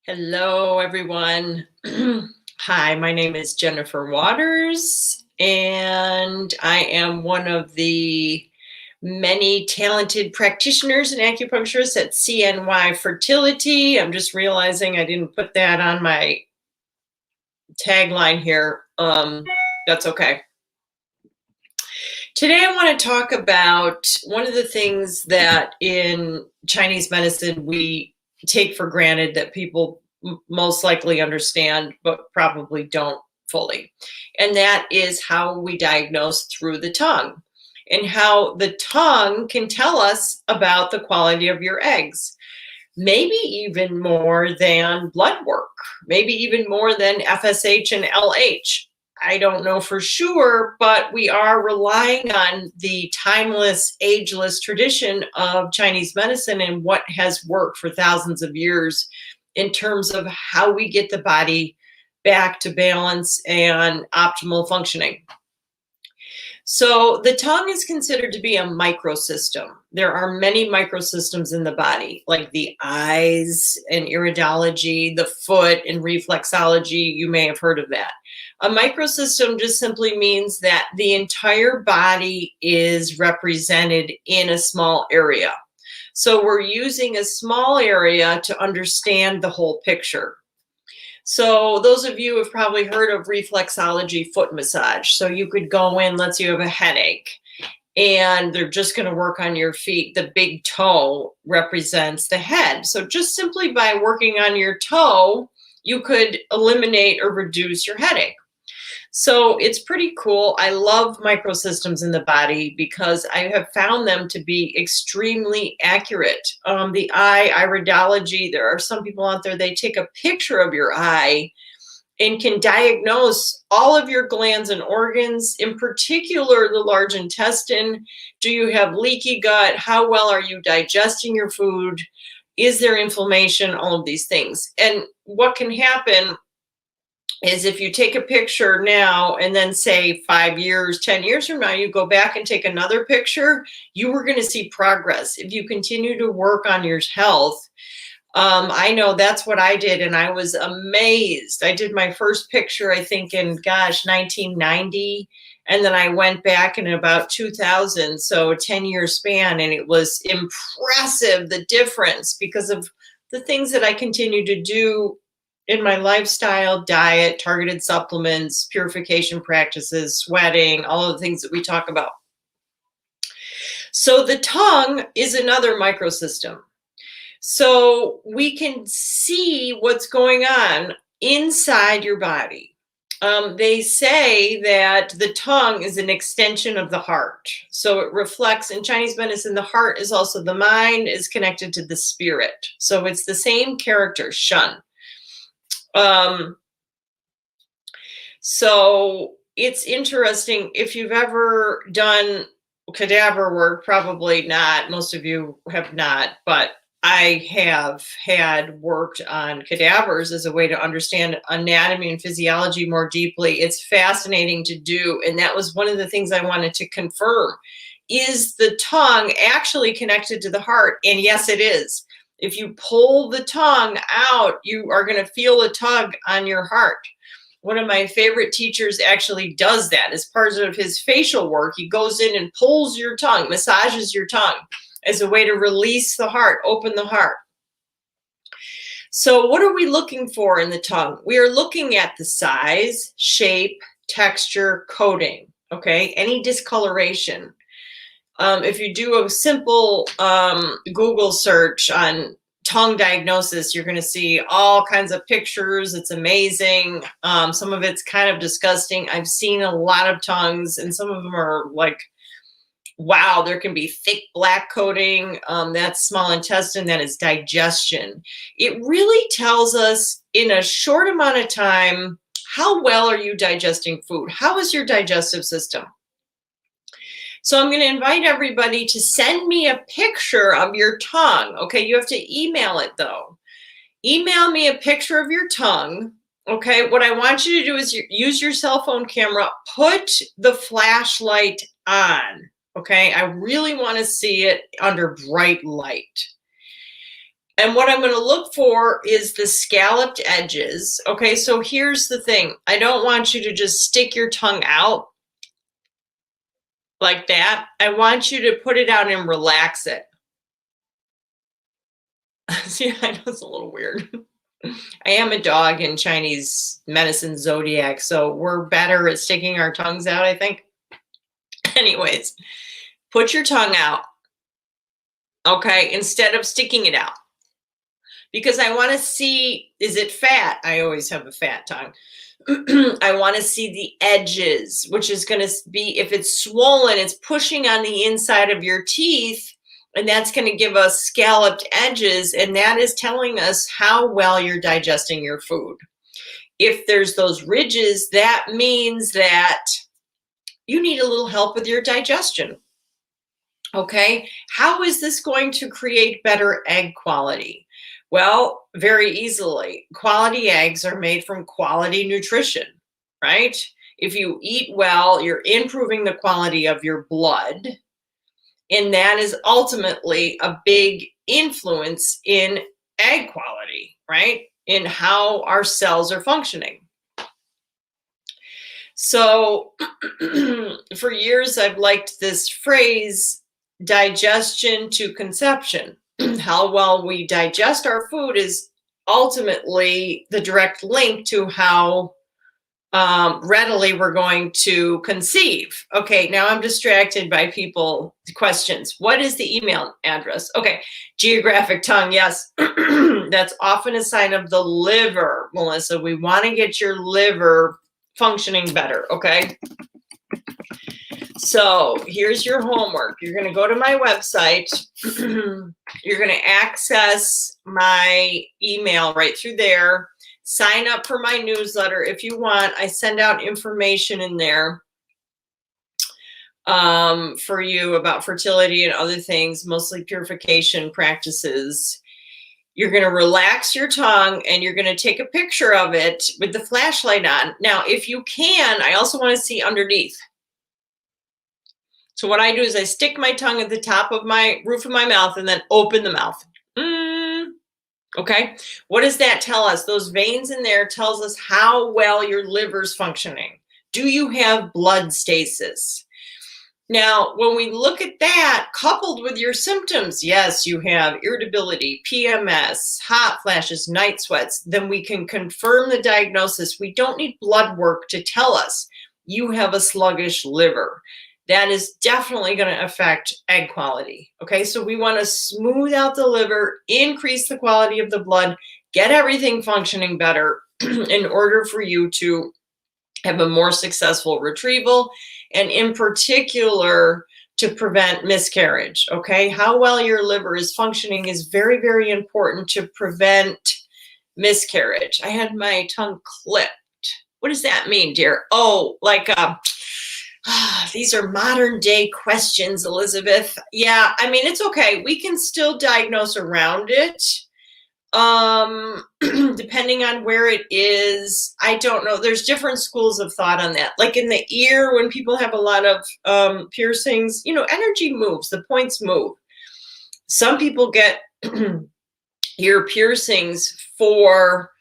Hello, everyone. Hi, my name is Jennifer Waters, and I am one of the many talented practitioners and acupuncturists at CNY Fertility. I'm just realizing I didn't put that on my tagline here. That's okay. Today, I want to talk about one of the things that in Chinese medicine we take for granted that people most likely understand, but probably don't fully. And that is how we diagnose through the tongue and how the tongue can tell us about the quality of your eggs. Maybe even more than blood work, maybe even more than FSH and LH. I don't know for sure, but we are relying on the timeless, ageless tradition of Chinese medicine and what has worked for thousands of years in terms of how we get the body back to balance and optimal functioning. So the tongue is considered to be a microsystem. There are many microsystems in the body, like the eyes and iridology, the foot and reflexology. You may have heard of that. A microsystem just simply means that the entire body is represented in a small area. So we're using a small area to understand the whole picture. So those of you have probably heard of reflexology foot massage. So you could go in, let's say you have a headache, and they're just going to work on your feet. The big toe represents the head. So just simply by working on your toe, you could eliminate or reduce your headache. So it's pretty cool. I love microsystems in the body because I have found them to be extremely accurate. The eye, iridology, there are some people out there, they take a picture of your eye and can diagnose all of your glands and organs, in particular the large intestine. Do you have leaky gut? How well are you digesting your food? Is there inflammation? All of these things. And what can happen is if you take a picture now and then say 5 years, 10 years from now, you go back and take another picture, you were going to see progress. If you continue to work on your health, I know that's what I did, and I was amazed. I did my first picture, I think, in, 1990, and then I went back in about 2000, so a 10-year span, and it was impressive, the difference, because of the things that I continue to do in my lifestyle, diet, targeted supplements, purification practices, sweating, all of the things that we talk about. So the tongue is another microsystem. So we can see what's going on inside your body. They say that the tongue is an extension of the heart. So it reflects, in Chinese medicine, the heart is also the mind, is connected to the spirit. So it's the same character, Shun. So it's interesting. If you've ever done cadaver work, probably not. Most of you have not, but I have had worked on cadavers as a way to understand anatomy and physiology more deeply. It's fascinating to do. And that was one of the things I wanted to confirm. Is the tongue actually connected to the heart? And yes, it is. If you pull the tongue out, you are going to feel a tug on your heart. One of my favorite teachers actually does that as part of his facial work. He goes in and pulls your tongue, massages your tongue as a way to release the heart, open the heart. So what are we looking for in the tongue? We are looking at the size, shape, texture, coating, okay? Any discoloration. If you do a simple Google search on tongue diagnosis, you're going to see all kinds of pictures. It's amazing. Some of it's kind of disgusting. I've seen a lot of tongues, and some of them are like, wow, there can be thick black coating. That's small intestine. That is digestion. It really tells us in a short amount of time, how well are you digesting food? How is your digestive system? So I'm going to invite everybody to send me a picture of your tongue. Okay, you have to email it though. Email me a picture of your tongue. Okay, what I want you to do is use your cell phone camera, put the flashlight on. Okay, I really want to see it under bright light. And what I'm going to look for is the scalloped edges. Okay, so here's the thing. I don't want you to just stick your tongue out like that. I want you to put it out and relax it. See, I know it's a little weird. I am a dog in Chinese medicine zodiac, so we're better at sticking our tongues out, I think. Anyways, put your tongue out, okay, instead of sticking it out. Because I want to see, is it fat? I always have a fat tongue. I want to see the edges, which is going to be, if it's swollen, it's pushing on the inside of your teeth, and that's going to give us scalloped edges, and that is telling us how well you're digesting your food. If there's those ridges, that means that you need a little help with your digestion. Okay, how is this going to create better egg quality? Well, very easily. Quality eggs are made from quality nutrition, right? If you eat well, you're improving the quality of your blood, and that is ultimately a big influence in egg quality, right? In how our cells are functioning. So for years, I've liked this phrase, digestion to conception. How well we digest our food is ultimately the direct link to how readily we're going to conceive. Okay, now I'm distracted by people questions. What is the email address? Okay, geographic tongue, yes. That's often a sign of the liver, Melissa. We want to get your liver functioning better, okay? So here's your homework. You're going to go to my website. You're going to access my email right through there. Sign up for my newsletter if you want. I send out information in there for you about fertility and other things, mostly purification practices. You're going to relax your tongue and you're going to take a picture of it with the flashlight on. Now, if you can, I also want to see underneath. So what I do is I stick my tongue at the top of my roof of my mouth and then open the mouth. Okay. What does that tell us? Those veins in there tells us how well your liver's functioning. Do you have blood stasis? Now, when we look at that coupled with your symptoms, yes, you have irritability, PMS, hot flashes, night sweats, then we can confirm the diagnosis. We don't need blood work to tell us you have a sluggish liver. That is definitely going to affect egg quality. Okay, so we want to smooth out the liver, increase the quality of the blood, get everything functioning better in order for you to have a more successful retrieval, and in particular, to prevent miscarriage. Okay, how well your liver is functioning is very, very important to prevent miscarriage. I had my tongue clipped. What does that mean, dear? Oh, like these are modern day questions, Elizabeth. Yeah, I mean, it's okay. We can still diagnose around it. Depending on where it is, I don't know. There's different schools of thought on that. Like in the ear, when people have a lot of piercings, you know, energy moves, the points move. Some people get ear piercings for,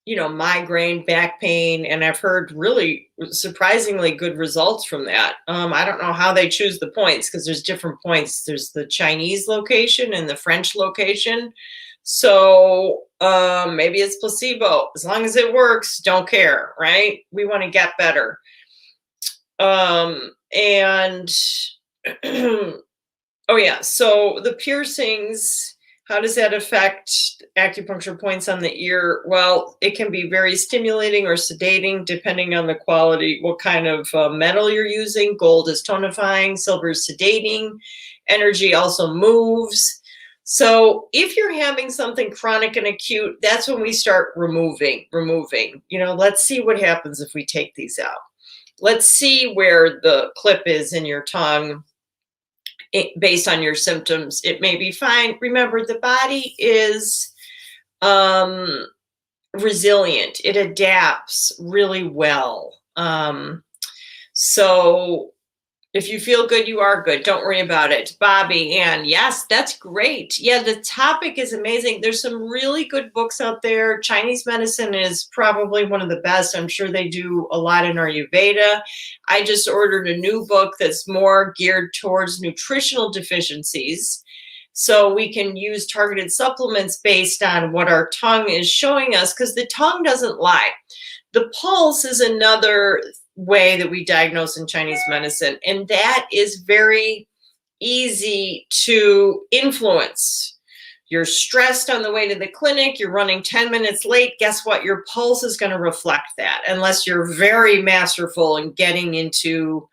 you know, migraine, back pain, and I've heard really surprisingly good results from that. I don't know how they choose the points because there's different points. There's the Chinese location and the French location. So maybe it's placebo. As long as it works, don't care, right? We want to get better. And oh yeah, so the piercings, how does that affect acupuncture points on the ear? Well, it can be very stimulating or sedating depending on the quality, what kind of metal you're using. Gold is tonifying, silver is sedating. Energy also moves. So if you're having something chronic and acute, that's when we start removing. You know, let's see what happens if we take these out. Let's see where the clip is in your tongue. Based on your symptoms, it may be fine. Remember, the body is resilient. It adapts really well. So If you feel good, you are good. Don't worry about it. Bobby, Ann, yes, that's great. Yeah, the topic is amazing. There's some really good books out there. Chinese medicine is probably one of the best. I'm sure they do a lot in Ayurveda. I just ordered a new book that's more geared towards nutritional deficiencies. So we can use targeted supplements based on what our tongue is showing us, because the tongue doesn't lie. The pulse is another way that we diagnose in Chinese medicine, and that is very easy to influence. You're stressed on the way to the clinic, you're running 10 minutes late. Guess what? Your pulse is going to reflect that, unless you're very masterful in getting into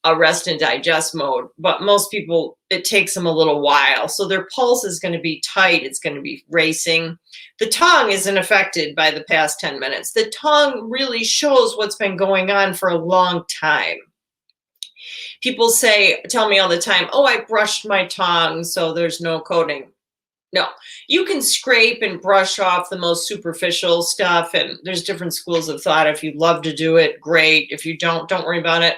a rest and digest mode. But most people, it takes them a little while. So their pulse is going to be tight. It's going to be racing. The tongue isn't affected by the past 10 minutes. The tongue really shows what's been going on for a long time. People tell me all the time, oh, I brushed my tongue, so there's no coating. No, you can scrape and brush off the most superficial stuff. And there's different schools of thought. If you love to do it, great. If you don't worry about it.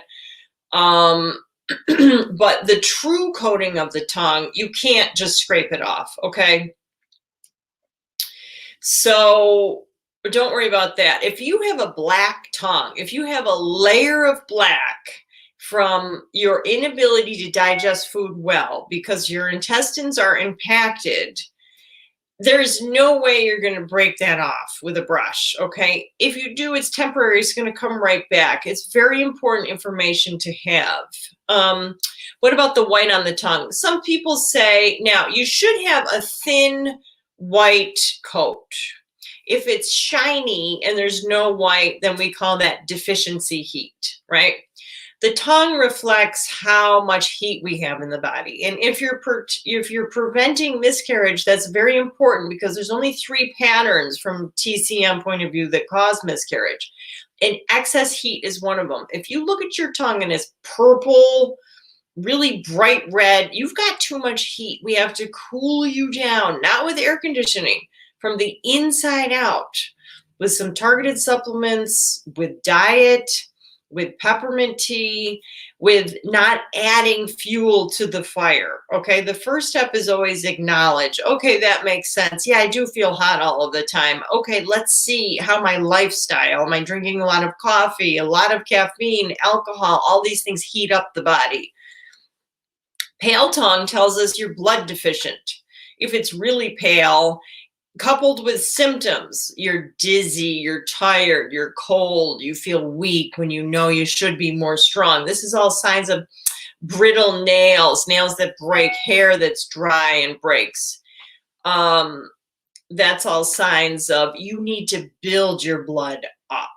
But the true coating of the tongue, you can't just scrape it off, okay? So don't worry about that. If you have a black tongue, if you have a layer of black from your inability to digest food well because your intestines are impacted, there's no way you're going to break that off with a brush, okay? If you do, it's temporary. It's going to come right back. It's very important information to have. What about the white on the tongue? Some people say, now, you should have a thin white coat. If it's shiny and there's no white, then we call that deficiency heat, right? The tongue reflects how much heat we have in the body. And if you're preventing miscarriage, that's very important, because there's only 3 patterns from TCM point of view that cause miscarriage. And excess heat is one of them. If you look at your tongue and it's purple, really bright red, you've got too much heat. We have to cool you down, not with air conditioning, from the inside out, with some targeted supplements, with diet, with peppermint tea, with not adding fuel to the fire, okay? The first step is always acknowledge, okay, that makes sense. Yeah, I do feel hot all of the time. Okay, let's see how my lifestyle, am I drinking a lot of coffee, a lot of caffeine, alcohol, all these things heat up the body. Pale tongue tells us you're blood deficient. If it's really pale, coupled with symptoms, you're dizzy, you're tired, you're cold, you feel weak when you know you should be more strong. This is all signs of brittle nails, nails that break, hair that's dry and breaks. That's all signs of you need to build your blood up,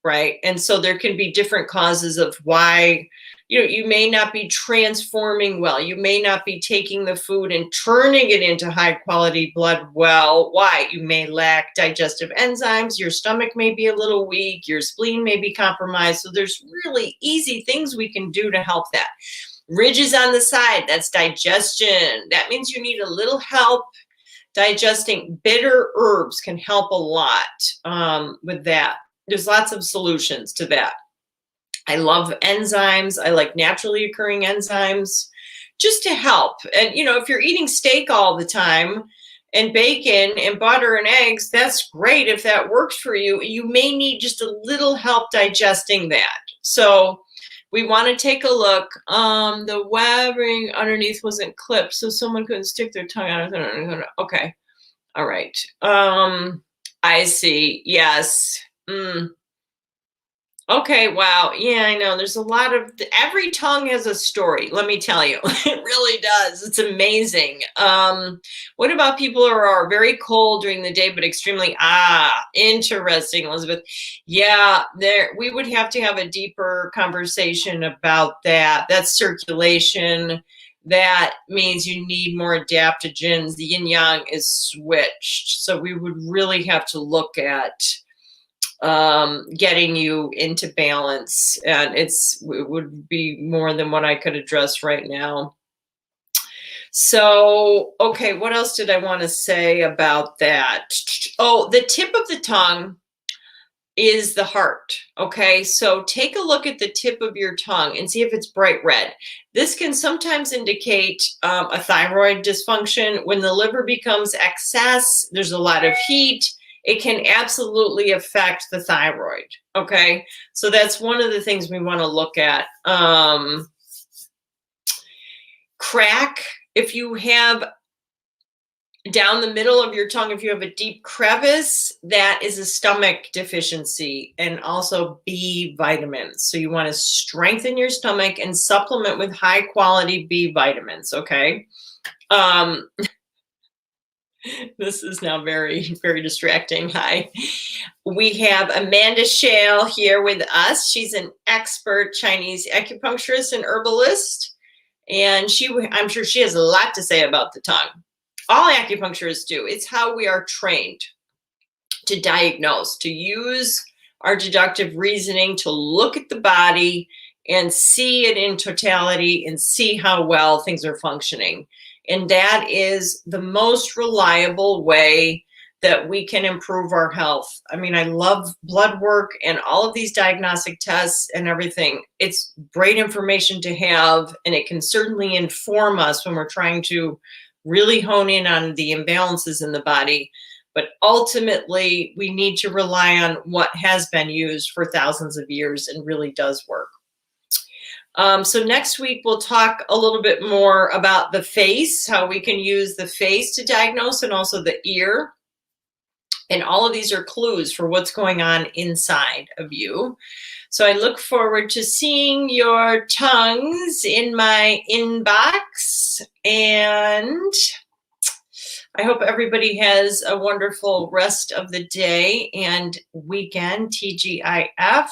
right? And so there can be different causes of why. You may not be transforming well. You may not be taking the food and turning it into high quality blood well. Why? You may lack digestive enzymes. Your stomach may be a little weak. Your spleen may be compromised. So there's really easy things we can do to help that. Ridges on the side, that's digestion. That means you need a little help digesting. Bitter herbs can help a lot with that. There's lots of solutions to that. I love enzymes. I like naturally occurring enzymes just to help. And, if you're eating steak all the time and bacon and butter and eggs, that's great if that works for you. You may need just a little help digesting that. So we want to take a look. The webbing underneath wasn't clipped, so someone couldn't stick their tongue out. Okay. All right. I see. Yes. Okay, wow. Yeah, I know. There's a lot of, every tongue has a story, let me tell you. It really does. It's amazing. What about people who are very cold during the day, but extremely, interesting, Elizabeth. Yeah, we would have to have a deeper conversation about that. That's circulation. That means you need more adaptogens. The yin yang is switched. So we would really have to look at getting you into balance, and it would be more than what I could address right now. So, okay, what else did I want to say about that? Oh, the tip of the tongue is the heart. Okay, so take a look at the tip of your tongue and see if it's bright red. This can sometimes indicate a thyroid dysfunction. When the liver becomes excess, there's a lot of heat. It can absolutely affect the thyroid. Okay, so that's one of the things we want to look at. Crack, if you have down the middle of your tongue, if you have a deep crevice, that is a stomach deficiency, and also B vitamins. So you want to strengthen your stomach and supplement with high quality B vitamins. Okay. This is now very, very distracting. Hi. We have Amanda Shale here with us. She's an expert Chinese acupuncturist and herbalist. And I'm sure she has a lot to say about the tongue. All acupuncturists do. It's how we are trained to diagnose, to use our deductive reasoning to look at the body and see it in totality and see how well things are functioning. And that is the most reliable way that we can improve our health. I mean, I love blood work and all of these diagnostic tests and everything. It's great information to have, and it can certainly inform us when we're trying to really hone in on the imbalances in the body. But ultimately, we need to rely on what has been used for thousands of years and really does work. So next week, we'll talk a little bit more about the face, how we can use the face to diagnose, and also the ear. And all of these are clues for what's going on inside of you. So I look forward to seeing your tongues in my inbox. And I hope everybody has a wonderful rest of the day and weekend, TGIF.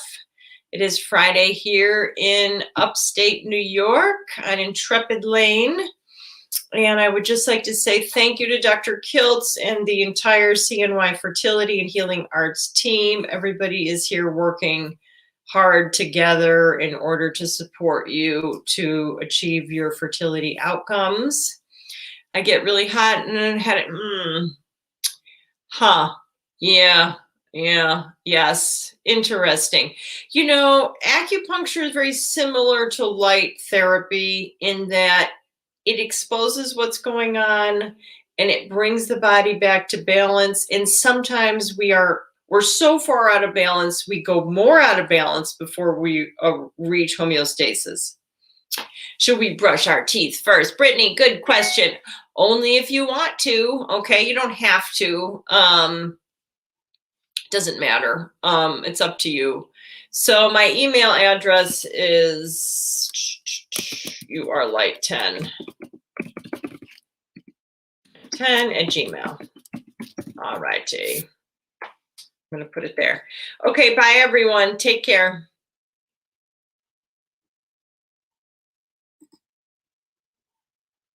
It is Friday here in upstate New York on Intrepid Lane. And I would just like to say thank you to Dr. Kiltz and the entire CNY Fertility and Healing Arts team. Everybody is here working hard together in order to support you to achieve your fertility outcomes. I get really hot and I had it. Yes, interesting. You know, acupuncture is very similar to light therapy in that it exposes what's going on and it brings the body back to balance. And sometimes we're so far out of balance, we go more out of balance before we reach homeostasis. Should we brush our teeth first? Brittany, good question. Only if you want to. Okay, you don't have to. Doesn't matter. It's up to you. So my email address is youarelight10 at Gmail. All righty. I'm going to put it there. Okay, bye everyone. Take care.